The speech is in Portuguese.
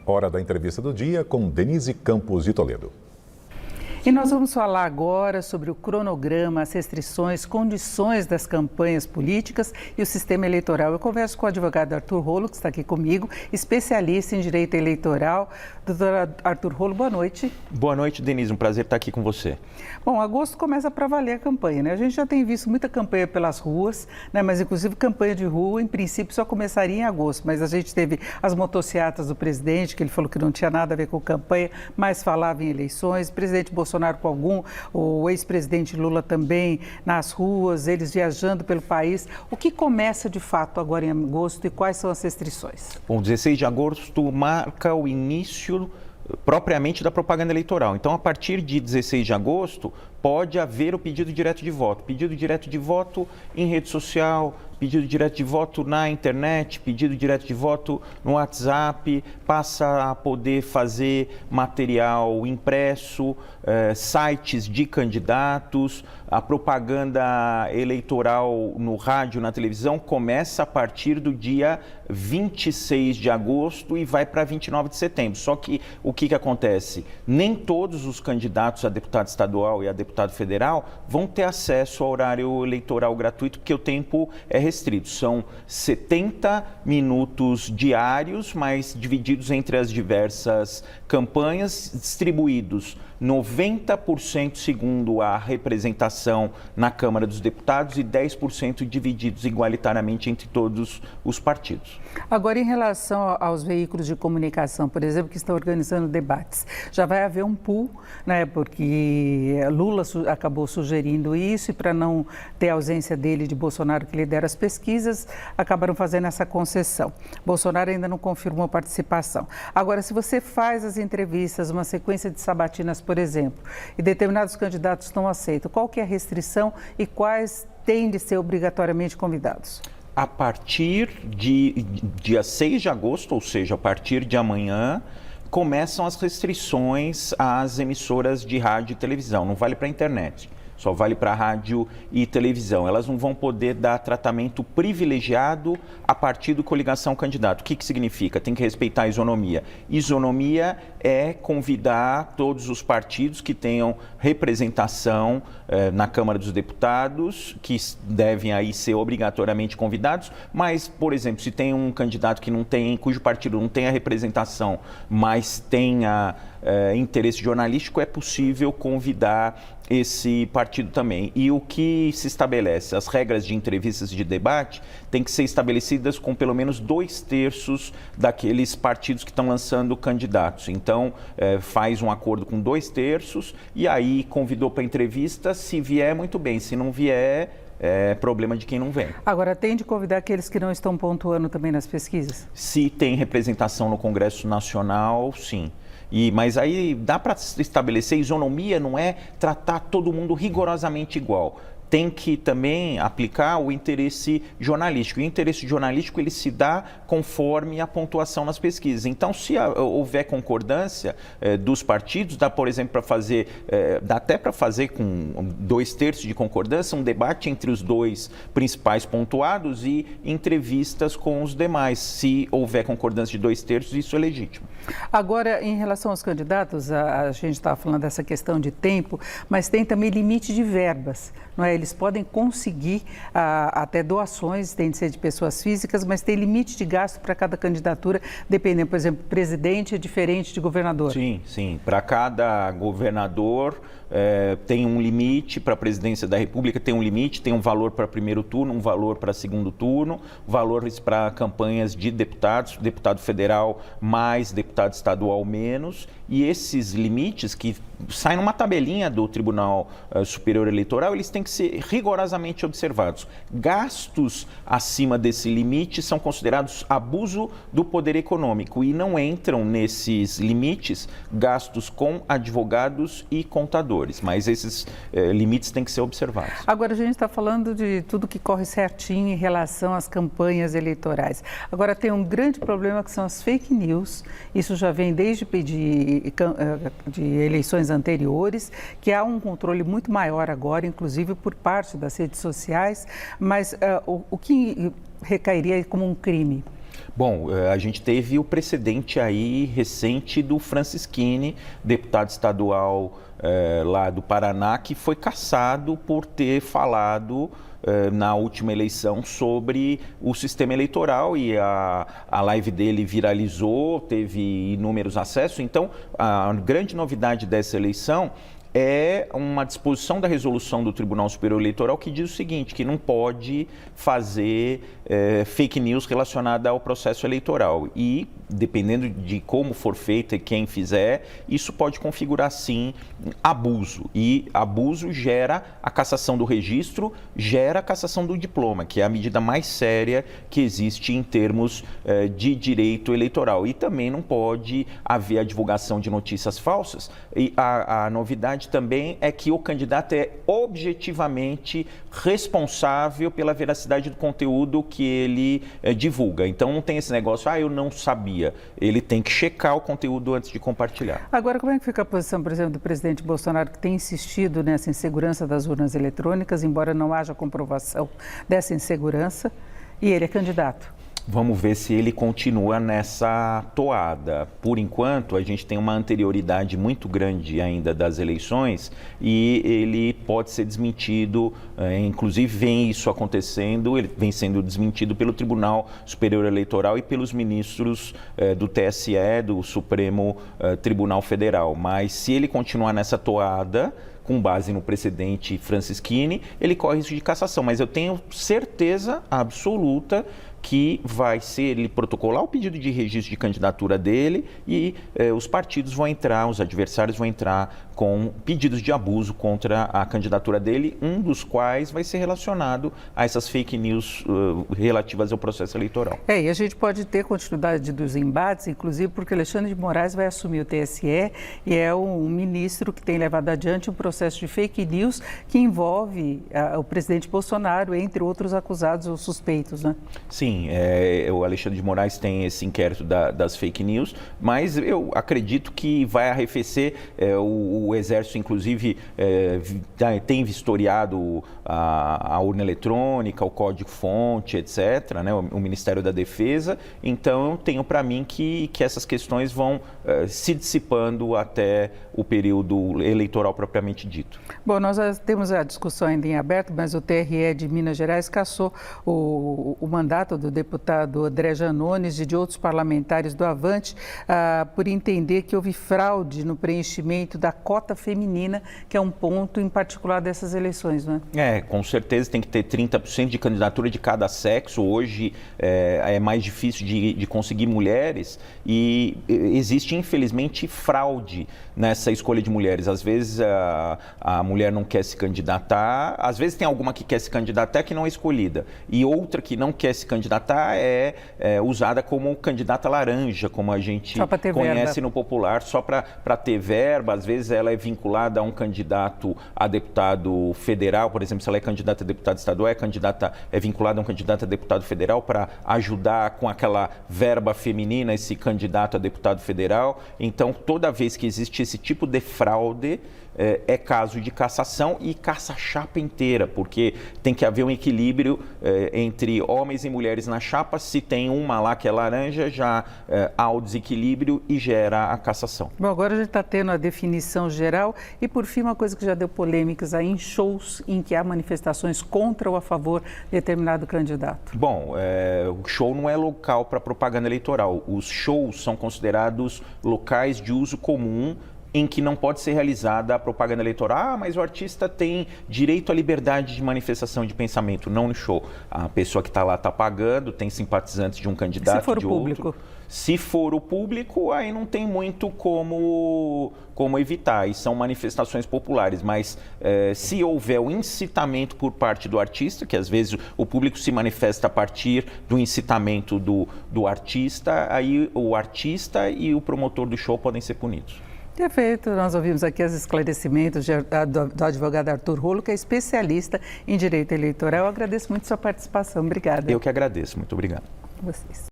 Hora da entrevista do dia com Denise Campos de Toledo. E nós vamos falar agora sobre o cronograma, as restrições, condições das campanhas políticas e o sistema eleitoral. Eu converso com o advogado Arthur Rolo, que está aqui comigo, especialista em direito eleitoral. Doutor Arthur Rolo, boa noite. Boa noite, Denise. Um prazer estar aqui com você. Bom, agosto começa para valer a campanha, né? A gente já tem visto muita campanha pelas ruas, né? Mas inclusive campanha de rua, em princípio, só começaria em agosto. Mas a gente teve as motociatas do presidente, que ele falou que não tinha nada a ver com campanha, mas falava em eleições. O presidente Bolsonaro com algum, o ex-presidente Lula também nas ruas, eles viajando pelo país. O que começa de fato agora em agosto e quais são as restrições? Bom, 16 de agosto marca o início propriamente da propaganda eleitoral. Então, a partir de 16 de agosto, pode haver o pedido direto de voto. Pedido direto de voto em rede social, pedido direto de voto na internet, pedido direto de voto no WhatsApp, passa a poder fazer material impresso, sites de candidatos, a propaganda eleitoral no rádio, na televisão, começa a partir do dia 26 de agosto e vai para 29 de setembro. Só que o que acontece? Nem todos os candidatos a deputado estadual e a deputado federal vão ter acesso ao horário eleitoral gratuito, porque o tempo é restrito. São 70 minutos diários, mas divididos entre as diversas campanhas, distribuídos 90% segundo a representação na Câmara dos Deputados e 10% divididos igualitariamente entre todos os partidos. Agora, em relação aos veículos de comunicação, por exemplo, que estão organizando debates, já vai haver um pool, né? Porque Lula acabou sugerindo isso e para não ter a ausência dele, de Bolsonaro, que lidera as pesquisas, acabaram fazendo essa concessão. Bolsonaro ainda não confirmou a participação. Agora, se você faz as entrevistas, uma sequência de sabatinas, por exemplo, e determinados candidatos não aceitam, qual que é a restrição e quais têm de ser obrigatoriamente convidados? A partir de dia 6 de agosto, ou seja, a partir de amanhã, começam as restrições às emissoras de rádio e televisão. Não vale para a internet, só vale para rádio e televisão. Elas não vão poder dar tratamento privilegiado a partido coligação candidato. O que significa? Tem que respeitar a isonomia. Isonomia é convidar todos os partidos que tenham representação na Câmara dos Deputados, que devem aí ser obrigatoriamente convidados, mas, por exemplo, se tem um candidato que não tem, cujo partido não tem a representação, mas tenha interesse jornalístico, é possível convidar esse partido também. E o que se estabelece? As regras de entrevistas de debate têm que ser estabelecidas com pelo menos 2/3 daqueles partidos que estão lançando candidatos. Então, faz um acordo com 2/3 e aí convidou para entrevista. Se vier, muito bem. Se não vier, é problema de quem não vem. Agora, tem de convidar aqueles que não estão pontuando também nas pesquisas? Se tem representação no Congresso Nacional, sim. Mas aí dá para estabelecer, isonomia não é tratar todo mundo rigorosamente igual. Tem que também aplicar o interesse jornalístico. E o interesse jornalístico ele se dá conforme a pontuação nas pesquisas. Então, se houver concordância dos partidos, dá, por exemplo, para fazer, dá até para fazer com 2/3 de concordância, um debate entre os dois principais pontuados e entrevistas com os demais. Se houver concordância de 2/3, isso é legítimo. Agora, em relação aos candidatos, a gente estava falando dessa questão de tempo, mas tem também limite de verbas, não é? Eles podem conseguir até doações, tem de ser de pessoas físicas, mas tem limite de gasto para cada candidatura, dependendo, por exemplo, presidente é diferente de governador. Sim, sim. Para cada governador tem um limite, para a presidência da República tem um limite, tem um valor para primeiro turno, um valor para segundo turno, valores para campanhas de deputados, deputado federal mais, deputado estadual menos, e esses limites que saem numa tabelinha do Tribunal Superior Eleitoral, eles têm que ser rigorosamente observados. Gastos acima desse limite são considerados abuso do poder econômico e não entram nesses limites gastos com advogados e contadores, mas esses limites têm que ser observados. Agora, a gente está falando de tudo que corre certinho em relação às campanhas eleitorais. Agora, tem um grande problema que são as fake news. Isso já vem desde de eleições anteriores, que há um controle muito maior agora, inclusive por parte das redes sociais, mas o que recairia como um crime? Bom, a gente teve o precedente aí recente do Francisquini, deputado estadual lá do Paraná, que foi cassado por ter falado na última eleição sobre o sistema eleitoral, e a live dele viralizou, teve inúmeros acessos. Então, a grande novidade dessa eleição é uma disposição da resolução do Tribunal Superior Eleitoral que diz o seguinte, que não pode fazer fake news relacionada ao processo eleitoral. E, dependendo de como for feita e quem fizer, isso pode configurar, sim, abuso. E abuso gera a cassação do registro, gera a cassação do diploma, que é a medida mais séria que existe em termos de direito eleitoral. E também não pode haver a divulgação de notícias falsas. E a novidade também é que o candidato é objetivamente responsável pela veracidade do conteúdo que ele divulga. Então não tem esse negócio, eu não sabia. Ele tem que checar o conteúdo antes de compartilhar. Agora, como é que fica a posição, por exemplo, do presidente Bolsonaro, que tem insistido nessa insegurança das urnas eletrônicas, embora não haja comprovação dessa insegurança, e ele é candidato? Vamos ver se ele continua nessa toada. Por enquanto, a gente tem uma anterioridade muito grande ainda das eleições e ele pode ser desmentido, inclusive vem isso acontecendo, ele vem sendo desmentido pelo Tribunal Superior Eleitoral e pelos ministros do TSE, do Supremo Tribunal Federal. Mas se ele continuar nessa toada, com base no precedente Francisquini, ele corre risco de cassação. Mas eu tenho certeza absoluta que vai ser ele protocolar o pedido de registro de candidatura dele e os partidos vão entrar, os adversários vão entrar com pedidos de abuso contra a candidatura dele, um dos quais vai ser relacionado a essas fake news relativas ao processo eleitoral. E a gente pode ter continuidade dos embates, inclusive porque Alexandre de Moraes vai assumir o TSE e é um ministro que tem levado adiante um processo de fake news que envolve o presidente Bolsonaro, entre outros acusados ou suspeitos, né? Sim, o Alexandre de Moraes tem esse inquérito das fake news, mas eu acredito que vai arrefecer. O Exército, inclusive, tem vistoriado a urna eletrônica, o código-fonte, etc., né, o Ministério da Defesa. Então, eu tenho para mim que essas questões vão se dissipando até o período eleitoral propriamente dito. Bom, nós temos a discussão ainda em aberto, mas o TRE de Minas Gerais cassou o mandato do deputado André Janones e de outros parlamentares do Avante por entender que houve fraude no preenchimento da cota feminina, que é um ponto em particular dessas eleições, não é? Com certeza tem que ter 30% de candidatura de cada sexo. Hoje é mais difícil de conseguir mulheres e existe, infelizmente, fraude nessa escolha de mulheres. Às vezes a mulher não quer se candidatar, às vezes tem alguma que quer se candidatar que não é escolhida e outra que não quer se candidatar é usada como candidata laranja, como a gente conhece verba no popular, só para ter verba. Às vezes ela é vinculada a um candidato a deputado federal, por exemplo, se ela é candidata a deputado estadual, é vinculada a um candidato a deputado federal para ajudar com aquela verba feminina esse candidato a deputado federal. Então, toda vez que existe esse tipo de fraude, é caso de cassação e caça-chapa inteira, porque tem que haver um equilíbrio entre homens e mulheres na chapa. Se tem uma lá que é laranja, já há o desequilíbrio e gera a cassação. Bom, agora a gente está tendo a definição geral e, por fim, uma coisa que já deu polêmicas aí em shows em que há manifestações contra ou a favor de determinado candidato. Bom, o show não é local para propaganda eleitoral. Os shows são considerados locais de uso comum em que não pode ser realizada a propaganda eleitoral. Mas o artista tem direito à liberdade de manifestação de pensamento, não no show. A pessoa que está lá está pagando, tem simpatizantes de um candidato, se for de o outro. Público? Se for o público, aí não tem muito como evitar, e são manifestações populares. Mas se houver o incitamento por parte do artista, que às vezes o público se manifesta a partir do incitamento do artista, aí o artista e o promotor do show podem ser punidos. Perfeito, nós ouvimos aqui os esclarecimentos do advogado Arthur Rolo, que é especialista em direito eleitoral. Eu agradeço muito sua participação. Obrigada. Eu que agradeço. Muito obrigado. Vocês.